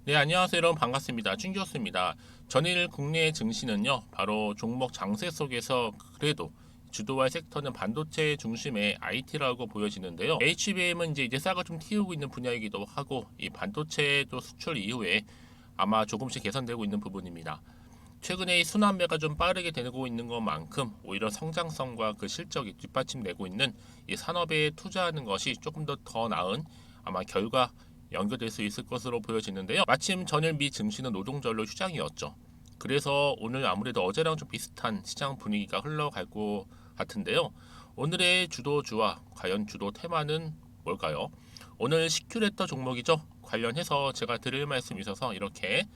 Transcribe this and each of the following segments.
네, 안녕하세요. 여러분 반갑습니다. 준교수입니다. 전일 국내 증시는요, 바로 종목 장세 속에서 그래도 주도할 섹터는 반도체 중심의 IT라고 보여지는데요. HBM은 이제 싹을 좀 틔우고 있는 분야이기도 하고, 이 반도체도 수출 이후에 아마 조금씩 개선되고 있는 부분입니다. 최근에 이 순환매가 좀 빠르게 되고 있는 것만큼 오히려 성장성과 그 실적이 뒷받침되고 있는 이 산업에 투자하는 것이 조금 더 나은 아마 결과 연결될 수 있을 것으로 보여지는데요. 마침 전일 미 증시는 노동절로 휴장이었죠. 그래서 오늘 아무래도 어제랑 좀 비슷한 시장 분위기가 흘러갈 것 같은데요. 오늘의 주도주와 과연 주도 테마는 뭘까요? 오늘 시큐레터 종목이죠. 관련해서 제가 드릴 말씀이 있어서 이렇게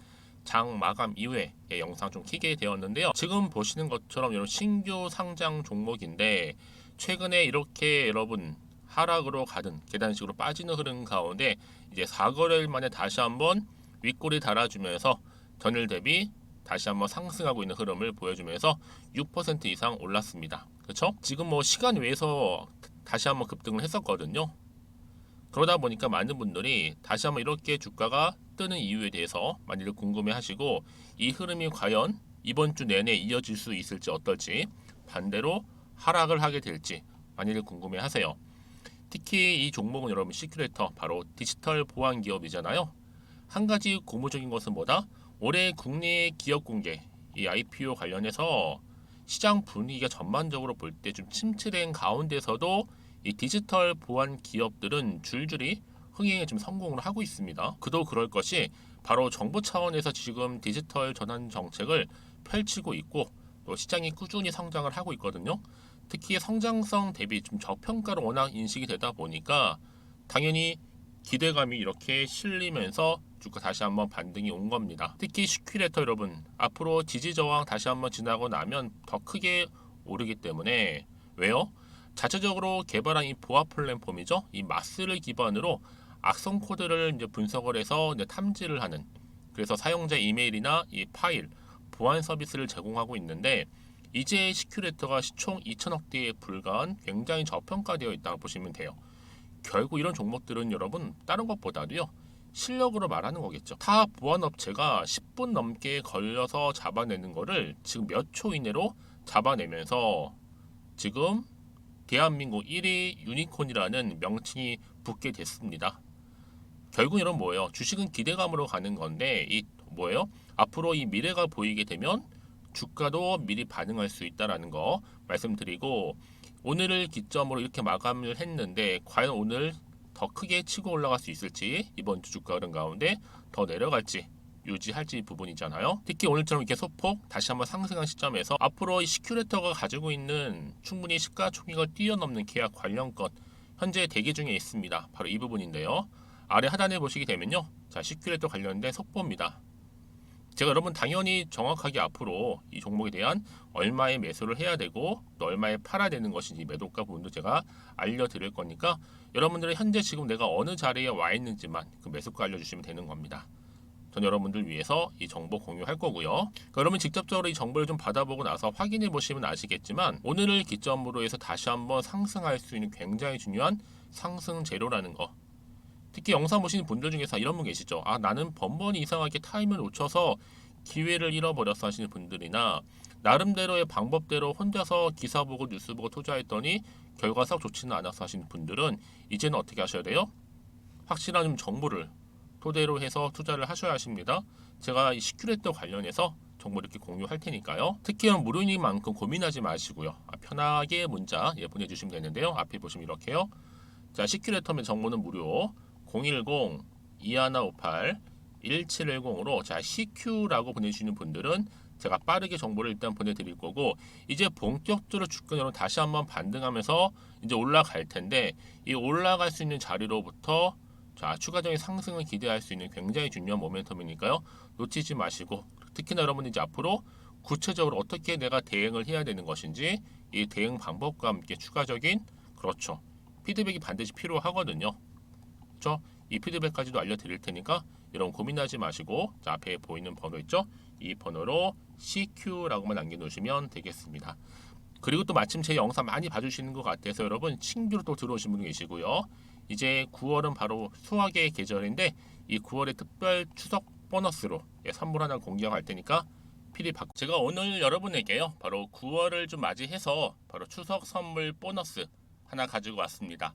장 마감 이후에 영상 좀 키게 되었는데요. 지금 보시는 것처럼 이런 신규 상장 종목인데 최근에 이렇게 여러분 하락으로 가든 계단식으로 빠지는 흐름 가운데 이제 4거래일 만에 다시 한번 윗골이 달아주면서 전일 대비 다시 한번 상승하고 있는 흐름을 보여주면서 6% 이상 올랐습니다. 그렇죠? 지금 뭐 시간 외에서 다시 한번 급등을 했었거든요. 그러다 보니까 많은 분들이 다시 한번 이렇게 주가가 뜨는 이유에 대해서 많이들 궁금해 하시고, 이 흐름이 과연 이번 주 내내 이어질 수 있을지 어떨지, 반대로 하락을 하게 될지 많이들 궁금해 하세요. 특히 이 종목은 여러분 시큐레터, 바로 디지털 보안 기업이잖아요. 한 가지 고무적인 것은 뭐다? 올해 국내 기업 공개, 이 IPO 관련해서 시장 분위기가 전반적으로 볼 때 좀 침체된 가운데서도 이 디지털 보안 기업들은 줄줄이 흥행에 좀 성공을 하고 있습니다. 그도 그럴 것이 바로 정부 차원에서 지금 디지털 전환 정책을 펼치고 있고, 또 시장이 꾸준히 성장을 하고 있거든요. 특히 성장성 대비 좀 저평가로 워낙 인식이 되다 보니까 당연히 기대감이 이렇게 실리면서 주가 다시 한번 반등이 온 겁니다. 특히 시큐레터 여러분, 앞으로 지지 저항 다시 한번 지나고 나면 더 크게 오르기 때문에, 왜요? 자체적으로 개발한 이 보안 플랫폼이죠. 이 마스를 기반으로 악성 코드를 이제 분석을 해서 이제 탐지를 하는, 그래서 사용자 이메일이나 이 파일 보안 서비스를 제공하고 있는데, 이제 시큐레터가 시총 2천억대에 불과한 굉장히 저평가되어 있다고 보시면 돼요. 결국 이런 종목들은 여러분 다른 것보다도요, 실력으로 말하는 거겠죠. 타 보안 업체가 10분 넘게 걸려서 잡아내는 거를 지금 몇 초 이내로 잡아내면서 지금 대한민국 1위 유니콘이라는 명칭이 붙게 됐습니다. 결국 이런 뭐예요? 주식은 기대감으로 가는 건데, 이 뭐예요? 앞으로 이 미래가 보이게 되면 주가도 미리 반응할 수 있다라는 거 말씀드리고, 오늘을 기점으로 이렇게 마감을 했는데 과연 오늘 더 크게 치고 올라갈 수 있을지, 이번 주 주가 흐름 가운데 더 내려갈지 유지할지 부분이잖아요. 특히 오늘처럼 이렇게 소폭 다시 한번 상승한 시점에서 앞으로 이 시큐레터가 가지고 있는 충분히 시가총액을 뛰어넘는 계약 관련권 현재 대기 중에 있습니다. 바로 이 부분인데요. 아래 하단에 보시게 되면요, 자, 시큐레터 관련된 속보입니다. 제가 여러분 당연히 정확하게 앞으로 이 종목에 대한 얼마의 매수를 해야 되고 또 얼마에 팔아야 되는 것인지 매도가 부분도 제가 알려드릴 거니까, 여러분들은 현재 지금 내가 어느 자리에 와 있는지만 그 매수가 알려주시면 되는 겁니다. 전 여러분들 위해서 이 정보 공유할 거고요. 그러니까 여러분 직접적으로 이 정보를 좀 받아보고 나서 확인해 보시면 아시겠지만, 오늘을 기점으로 해서 다시 한번 상승할 수 있는 굉장히 중요한 상승 재료라는 거. 특히 영상 보시는 분들 중에서 이런 분 계시죠. 아, 나는 번번이 이상하게 타임을 놓쳐서 기회를 잃어버렸어 하시는 분들이나, 나름대로의 방법대로 혼자서 기사 보고 뉴스 보고 투자했더니 결과 썩 좋지는 않아서 하시는 분들은 이제는 어떻게 하셔야 돼요? 확실한 좀 정보를 토대로 해서 투자를 하셔야 하십니다. 제가 이 시큐레터 관련해서 정보 이렇게 공유할 테니까요. 특히 무료이니만큼 고민하지 마시고요. 편하게 문자 보내주시면 되는데요. 앞에 보시면 이렇게요. 자, 시큐레터의 정보는 무료. 010-2158-1710으로 자, CQ라고 보내주시는 분들은 제가 빠르게 정보를 일단 보내드릴 거고, 이제 본격적으로 주가로 다시 한번 반등하면서 이제 올라갈 텐데, 이 올라갈 수 있는 자리로부터 자, 추가적인 상승을 기대할 수 있는 굉장히 중요한 모멘텀이니까요. 놓치지 마시고, 특히나 여러분이 이제 앞으로 구체적으로 어떻게 내가 대응을 해야 되는 것인지, 이 대응 방법과 함께 추가적인, 그렇죠, 피드백이 반드시 필요하거든요. 그렇죠? 이 피드백까지도 알려드릴 테니까 여러분 고민하지 마시고, 자, 앞에 보이는 번호 있죠? 이 번호로 CQ라고만 남겨놓으시면 되겠습니다. 그리고 또 마침 제 영상 많이 봐주시는 것 같아서 여러분 신규로 또 들어오신 분 계시고요. 이제 9월은 바로 수학의 계절인데, 이 9월의 특별 추석 보너스로 선물 하나 공개할 테니까 필히 받고. 제가 오늘 여러분에게요 바로 9월을 좀 맞이해서 바로 추석 선물 보너스 하나 가지고 왔습니다.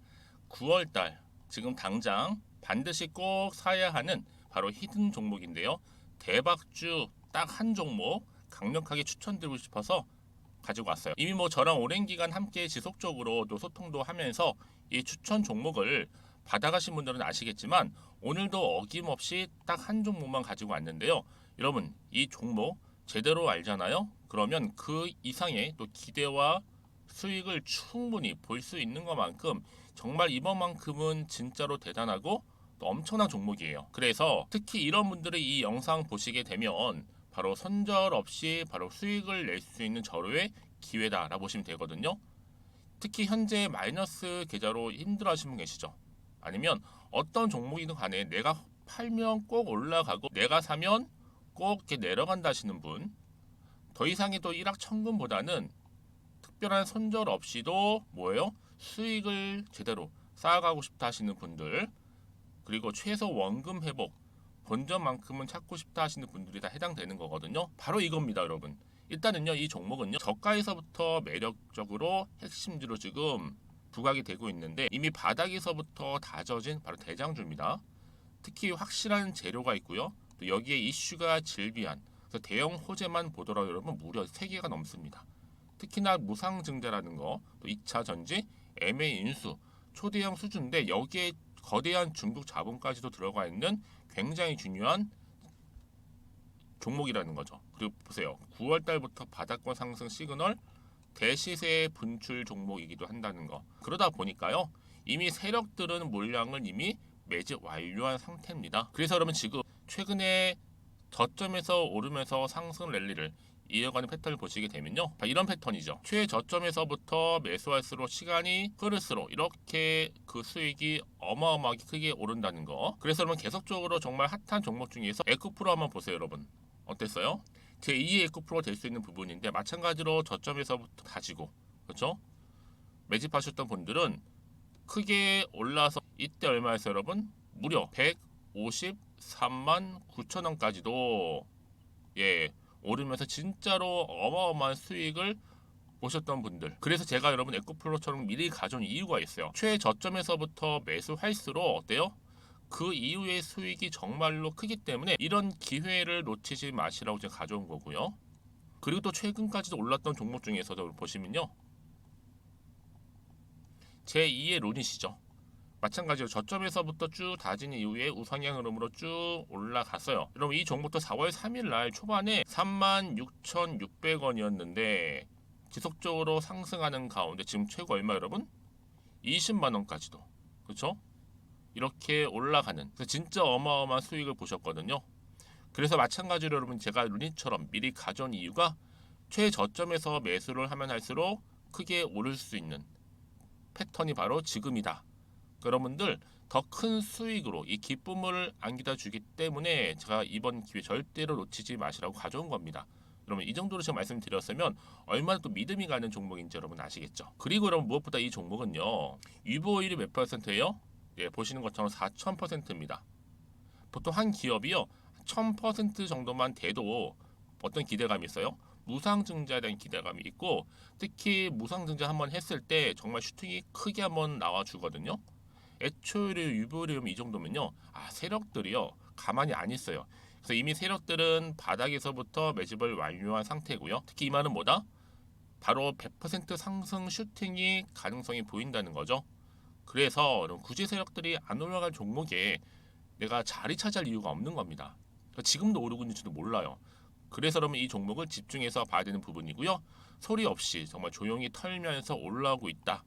9월달 지금 당장 반드시 꼭 사야 하는 바로 히든 종목인데요. 대박주 딱 한 종목 강력하게 추천드리고 싶어서 가지고 왔어요. 이미 뭐 저랑 오랜 기간 함께 지속적으로 또 소통도 하면서 이 추천 종목을 받아가신 분들은 아시겠지만 오늘도 어김없이 딱 한 종목만 가지고 왔는데요. 여러분 이 종목 제대로 알잖아요. 그러면 그 이상의 또 기대와 수익을 충분히 볼 수 있는 것만큼 정말 이번만큼은 진짜로 대단하고 또 엄청난 종목이에요. 그래서 특히 이런 분들이 이 영상 보시게 되면 바로 손절 없이 바로 수익을 낼 수 있는 절호의 기회다라고 보시면 되거든요. 특히 현재 마이너스 계좌로 힘들어하시는 분 계시죠? 아니면 어떤 종목이든 간에 내가 팔면 꼭 올라가고 내가 사면 꼭 이렇게 내려간다 하시는 분, 더 이상의 또 일확천금보다는 특별한 손절 없이도 뭐예요? 수익을 제대로 쌓아가고 싶다 하시는 분들, 그리고 최소 원금 회복, 본전만큼은 찾고 싶다 하시는 분들이 다 해당되는 거거든요. 바로 이겁니다, 여러분. 일단은요, 이 종목은요, 저가에서부터 매력적으로 핵심주로 지금 부각이 되고 있는데 이미 바닥에서부터 다져진 바로 대장주입니다. 특히 확실한 재료가 있고요. 또 여기에 이슈가 질비한 그래서 대형 호재만 보더라도 여러분 무려 3개가 넘습니다. 특히나 무상증자라는 거, 또 2차 전지, M&A 인수, 초대형 수준인데 여기에 거대한 중국 자본까지도 들어가 있는 굉장히 중요한 종목이라는 거죠. 그리고 보세요. 9월 달부터 바닥권 상승 시그널 대시세 분출 종목이기도 한다는 거. 그러다 보니까요. 이미 세력들은 물량을 이미 매집 완료한 상태입니다. 그래서 여러분 지금 최근에 저점에서 오르면서 상승 랠리를 이어가는 패턴을 보시게 되면요. 이런 패턴이죠. 최저점에서부터 매수할수록 시간이 흐를수록 이렇게 그 수익이 어마어마하게 크게 오른다는 거. 그래서 여러분 계속적으로 정말 핫한 종목 중에서 에코프로 한번 보세요, 여러분. 어땠어요? 제2의 에코프로가 될 수 있는 부분인데 마찬가지로 저점에서부터 다지고 그렇죠? 매집하셨던 분들은 크게 올라서 이때 얼마였어요, 여러분? 무려 153만 9천 원까지도 오르면서 진짜로 어마어마한 수익을 보셨던 분들. 그래서 제가 여러분 에코프로처럼 미리 가져온 이유가 있어요. 최저점에서부터 매수할수록 어때요? 그 이후의 수익이 정말로 크기 때문에 이런 기회를 놓치지 마시라고 제가 가져온 거고요. 그리고 또 최근까지도 올랐던 종목 중에서도 보시면요. 제2의 론이시죠. 마찬가지로 저점에서부터 쭉 다진 이후에 우상향 흐름으로 쭉 올라갔어요. 여러분 이 종목도 4월 3일 날 초반에 36,600원이었는데 지속적으로 상승하는 가운데 지금 최고 얼마 여러분? 20만 원까지도 그렇죠? 이렇게 올라가는 진짜 어마어마한 수익을 보셨거든요. 그래서 마찬가지로 여러분 제가 루닛처럼 미리 가져온 이유가 최저점에서 매수를 하면 할수록 크게 오를 수 있는 패턴이 바로 지금이다. 여러분들 더 큰 수익으로 이 기쁨을 안겨다 주기 때문에 제가 이번 기회 절대로 놓치지 마시라고 가져온 겁니다. 여러분 이 정도로 제가 말씀드렸으면 얼마나 또 믿음이 가는 종목인지 여러분 아시겠죠? 그리고 여러분 무엇보다 이 종목은요. 유보율이 몇 %예요? 보시는 것처럼 4000%입니다. 보통 한 기업이요. 1000% 정도만 돼도 어떤 기대감이 있어요? 무상증자에 대한 기대감이 있고 특히 무상증자 한번 했을 때 정말 슈팅이 크게 한번 나와주거든요. 애초에 유보율이 이 정도면요. 세력들이요. 가만히 안 있어요. 그래서 이미 세력들은 바닥에서부터 매집을 완료한 상태고요. 특히 이 말은 뭐다? 바로 100% 상승 슈팅이 가능성이 보인다는 거죠. 그래서 굳이 세력들이 안 올라갈 종목에 내가 자리 차지할 이유가 없는 겁니다. 지금도 오르고 있는지도 몰라요. 그래서 그러면 이 종목을 집중해서 봐야 되는 부분이고요. 소리 없이 정말 조용히 털면서 올라오고 있다.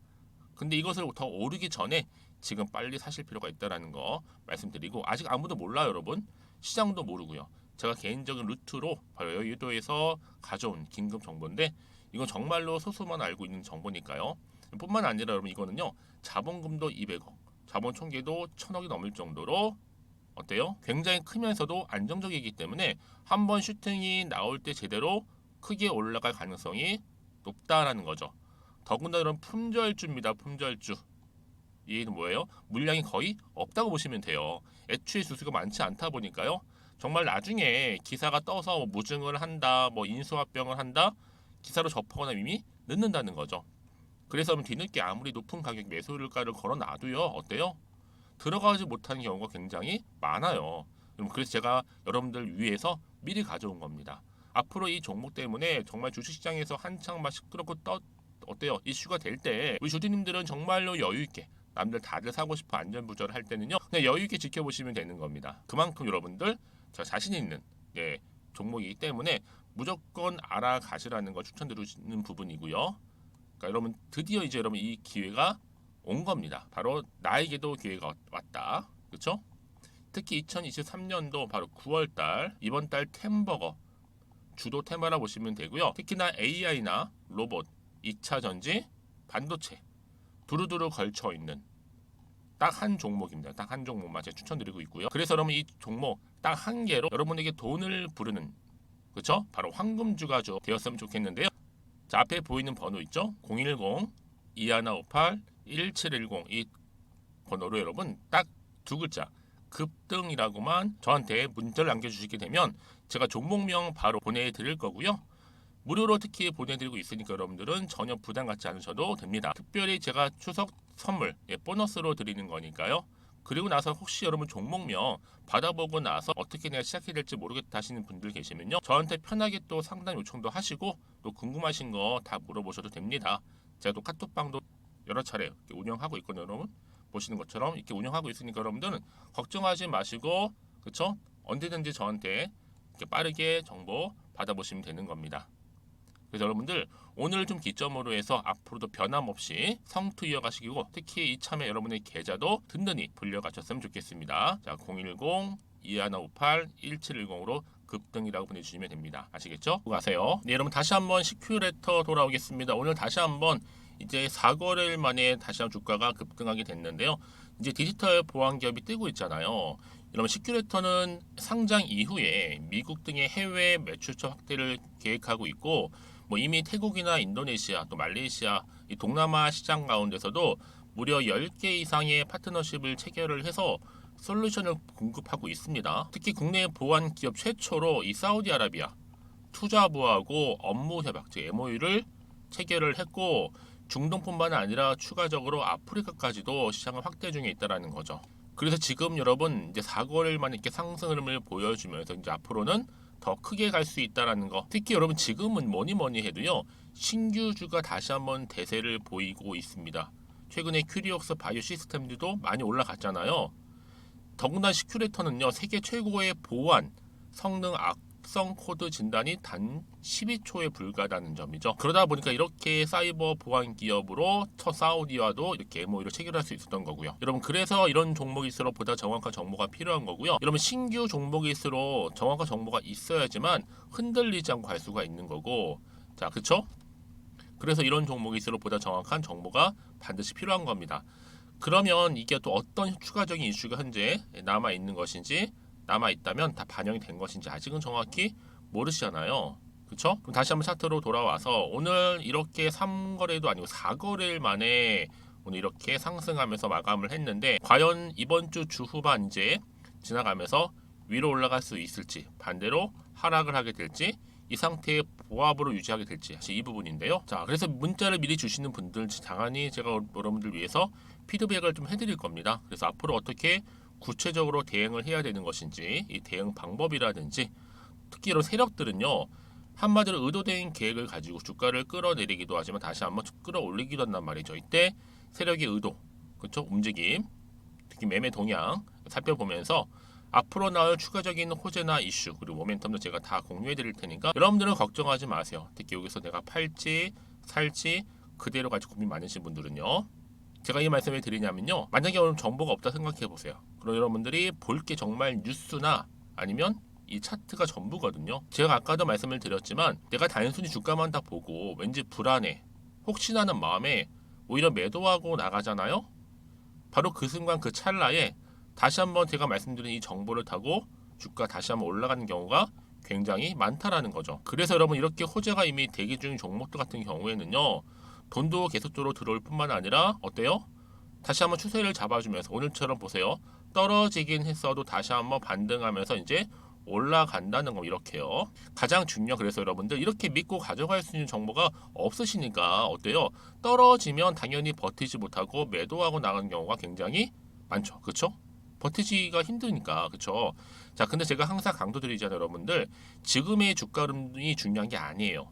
근데 이것을 더 오르기 전에 지금 빨리 사실 필요가 있다는 거 말씀드리고 아직 아무도 몰라요, 여러분. 시장도 모르고요. 제가 개인적인 루트로 바로 여의도에서 가져온 긴급 정보인데 이건 정말로 소수만 알고 있는 정보니까요. 뿐만 아니라 여러분 이거는요. 자본금도 200억, 자본 총계도 1000억이 넘을 정도로 어때요? 굉장히 크면서도 안정적이기 때문에 한번 슈팅이 나올 때 제대로 크게 올라갈 가능성이 높다라는 거죠. 더군다나 이런 품절주입니다. 품절주. 이게 뭐예요? 물량이 거의 없다고 보시면 돼요. 애초에 수수가 많지 않다 보니까요. 정말 나중에 기사가 떠서 뭐 무증을 한다, 뭐 인수합병을 한다, 기사로 접하거나 이미 늦는다는 거죠. 그래서 뒤늦게 아무리 높은 가격 매수가를 걸어놔도요, 어때요? 들어가지 못하는 경우가 굉장히 많아요. 그래서 제가 여러분들 위해서 미리 가져온 겁니다. 앞으로 이 종목 때문에 정말 주식시장에서 한창 막 시끄럽고 어때요? 이슈가 될 때 우리 주주님들은 정말로 여유 있게 남들 다들 사고 싶어 안전부절을 할 때는요, 그냥 여유 있게 지켜보시면 되는 겁니다. 그만큼 여러분들 저 자신 있는 종목이기 때문에 무조건 알아가시라는 걸 추천드리는 부분이고요. 그러니까 여러분 드디어 이제 여러분 이 기회가 온 겁니다. 바로 나에게도 기회가 왔다. 그렇죠? 특히 2023년도 바로 9월달 이번 달 템버거 주도 테마라 보시면 되고요. 특히나 AI나 로봇, 2차 전지, 반도체 두루두루 걸쳐 있는 딱 한 종목입니다. 딱 한 종목만 제가 추천드리고 있고요. 그래서 여러분 이 종목 딱 한 개로 여러분에게 돈을 부르는, 그렇죠? 바로 황금주가 되었으면 좋겠는데요. 자, 앞에 보이는 번호 있죠? 010-2158-1710 이 번호로 여러분 딱 두 글자 급등이라고만 저한테 문자를 남겨주시게 되면 제가 종목명 바로 보내드릴 거고요. 무료로 특히 보내드리고 있으니까 여러분들은 전혀 부담 갖지 않으셔도 됩니다. 특별히 제가 추석 선물 보너스로 드리는 거니까요. 그리고 나서 혹시 여러분 종목명 받아보고 나서 어떻게 내가 시작해야 될지 모르겠다 하시는 분들 계시면요, 저한테 편하게 또 상담 요청도 하시고 또 궁금하신 거 다 물어보셔도 됩니다. 제가 또 카톡방도 여러 차례 운영하고 있거든요. 여러분 보시는 것처럼 이렇게 운영하고 있으니까 여러분들은 걱정하지 마시고, 그렇죠? 언제든지 저한테 이렇게 빠르게 정보 받아보시면 되는 겁니다. 그래서 여러분들 오늘 좀 기점으로 해서 앞으로도 변함없이 성투 이어가시고, 특히 이참에 여러분의 계좌도 든든히 불려가셨으면 좋겠습니다. 자, 010-2158-1710으로 급등이라고 보내주시면 됩니다. 아시겠죠? 가세요. 네, 여러분 다시 한번 시큐레터 돌아오겠습니다. 오늘 다시 한번 이제 4거래일 만에 다시 한번 주가가 급등하게 됐는데요. 이제 디지털 보안 기업이 뜨고 있잖아요. 여러분 시큐레터는 상장 이후에 미국 등의 해외 매출처 확대를 계획하고 있고, 뭐 이미 태국이나 인도네시아 또 말레이시아 이 동남아 시장 가운데서도 무려 10개 이상의 파트너십을 체결을 해서 솔루션을 공급하고 있습니다. 특히 국내 보안 기업 최초로 이 사우디아라비아 투자부하고 업무 협약 즉 MOU를 체결을 했고, 중동뿐만 아니라 추가적으로 아프리카까지도 시장을 확대 중에 있다라는 거죠. 그래서 지금 여러분 이제 4거래일 만에 이렇게 상승을 보여주면서 이제 앞으로는 더 크게 갈 수 있다라는 거. 특히 여러분 지금은 뭐니 해도요, 신규주가 다시 한번 대세를 보이고 있습니다. 최근에 큐리옥스 바이오 시스템들도 많이 올라갔잖아요. 더구나 시큐레터는요, 세계 최고의 보안 성능 악성 코드 진단이 단 12초에 불과하다는 점이죠. 그러다 보니까 이렇게 사이버 보안 기업으로 사우디와도 이렇게 MOU를 체결할 수 있었던 거고요. 여러분 그래서 이런 종목일수록 보다 정확한 정보가 필요한 거고요. 여러분 신규 종목일수록 정확한 정보가 있어야지만 흔들리지 않고 갈 수가 있는 거고, 자, 그쵸? 그래서 이런 종목일수록 보다 정확한 정보가 반드시 필요한 겁니다. 그러면 이게 또 어떤 추가적인 이슈가 현재 남아 있는 것인지, 남아 있다면 다 반영이 된 것인지 아직은 정확히 모르시잖아요. 그렇죠? 그럼 다시 한번 차트로 돌아와서 오늘 이렇게 3거래도 아니고 4거래일 만에 오늘 이렇게 상승하면서 마감을 했는데, 과연 이번 주 후반 이제 지나가면서 위로 올라갈 수 있을지, 반대로 하락을 하게 될지, 이 상태의 보합으로 유지하게 될지, 이 부분인데요. 자, 그래서 문자를 미리 주시는 분들 당연히 제가 여러분들 위해서 피드백을 좀 해드릴 겁니다. 그래서 앞으로 어떻게 구체적으로 대응을 해야 되는 것인지, 이 대응 방법이라든지, 특히 이런 세력들은요, 한마디로 의도된 계획을 가지고 주가를 끌어내리기도 하지만 다시 한번 끌어올리기도 한단 말이죠. 이때 세력의 의도, 그렇죠? 움직임, 특히 매매 동향 살펴보면서 앞으로 나올 추가적인 호재나 이슈 그리고 모멘텀도 제가 다 공유해 드릴 테니까 여러분들은 걱정하지 마세요. 특히 여기서 내가 팔지 살지 그대로 가지고 고민 많으신 분들은요, 제가 이 말씀을 드리냐면요, 만약에 오늘 정보가 없다 생각해 보세요. 그럼 여러분들이 볼 게 정말 뉴스나 아니면 이 차트가 전부거든요. 제가 아까도 말씀을 드렸지만 내가 단순히 주가만 다 보고 왠지 불안해 혹시나 하는 마음에 오히려 매도하고 나가잖아요. 바로 그 순간 그 찰나에 다시 한번 제가 말씀드린 이 정보를 타고 주가 다시 한번 올라가는 경우가 굉장히 많다라는 거죠. 그래서 여러분 이렇게 호재가 이미 대기 중인 종목들 같은 경우에는요, 돈도 계속적으로 들어올 뿐만 아니라 어때요? 다시 한번 추세를 잡아주면서 오늘처럼 보세요. 떨어지긴 했어도 다시 한번 반등하면서 이제 올라간다는 거 이렇게요. 가장 중요한 그래서 여러분들 이렇게 믿고 가져갈 수 있는 정보가 없으시니까 어때요? 떨어지면 당연히 버티지 못하고 매도하고 나가는 경우가 굉장히 많죠. 그렇죠? 버티기가 힘드니까. 그렇죠? 자, 근데 제가 항상 강조드리잖아요, 여러분들. 지금의 주가 흐름이 중요한 게 아니에요.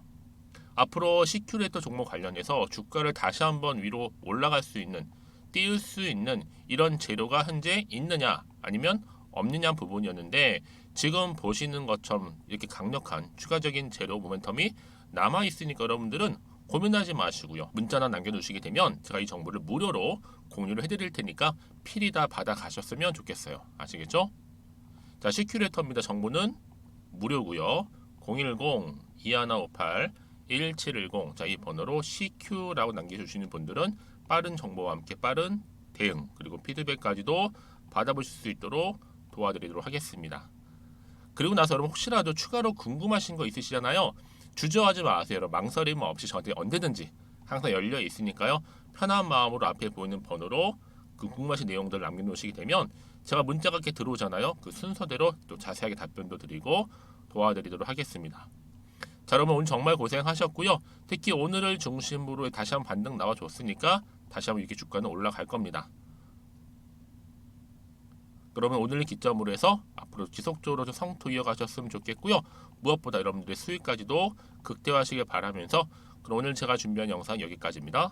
앞으로 시큐레이터 종목 관련해서 주가를 다시 한번 위로 올라갈 수 있는, 띄울 수 있는 이런 재료가 현재 있느냐 아니면 없느냐 부분이었는데, 지금 보시는 것처럼 이렇게 강력한 추가적인 재료 모멘텀이 남아 있으니까 여러분들은 고민하지 마시고요. 문자나 남겨주시게 되면 제가 이 정보를 무료로 공유를 해드릴 테니까 필히 다 받아 가셨으면 좋겠어요. 아시겠죠? 자, 시큐레이터입니다. 정보는 무료고요. 010-2158-1710. 자, 이 번호로 CQ라고 남겨주시는 분들은 빠른 정보와 함께 빠른 대응 그리고 피드백까지도 받아보실 수 있도록 도와드리도록 하겠습니다. 그리고 나서 여러분 혹시라도 추가로 궁금하신 거 있으시잖아요. 주저하지 마세요. 여러분 망설임 없이 저한테 언제든지 항상 열려 있으니까요. 편한 마음으로 앞에 보이는 번호로 그 궁금하신 내용들을 남겨놓으시게 되면 제가 문자가 이렇게 들어오잖아요. 그 순서대로 또 자세하게 답변도 드리고 도와드리도록 하겠습니다. 자, 여러분 오늘 정말 고생하셨고요. 특히 오늘을 중심으로 다시 한번 반등 나와줬으니까 다시 한번 이렇게 주가는 올라갈 겁니다. 그러면 오늘 기점으로 해서 앞으로 지속적으로 좀 성토 이어가셨으면 좋겠고요. 무엇보다 여러분들의 수익까지도 극대화하시길 바라면서 그럼 오늘 제가 준비한 영상 여기까지입니다.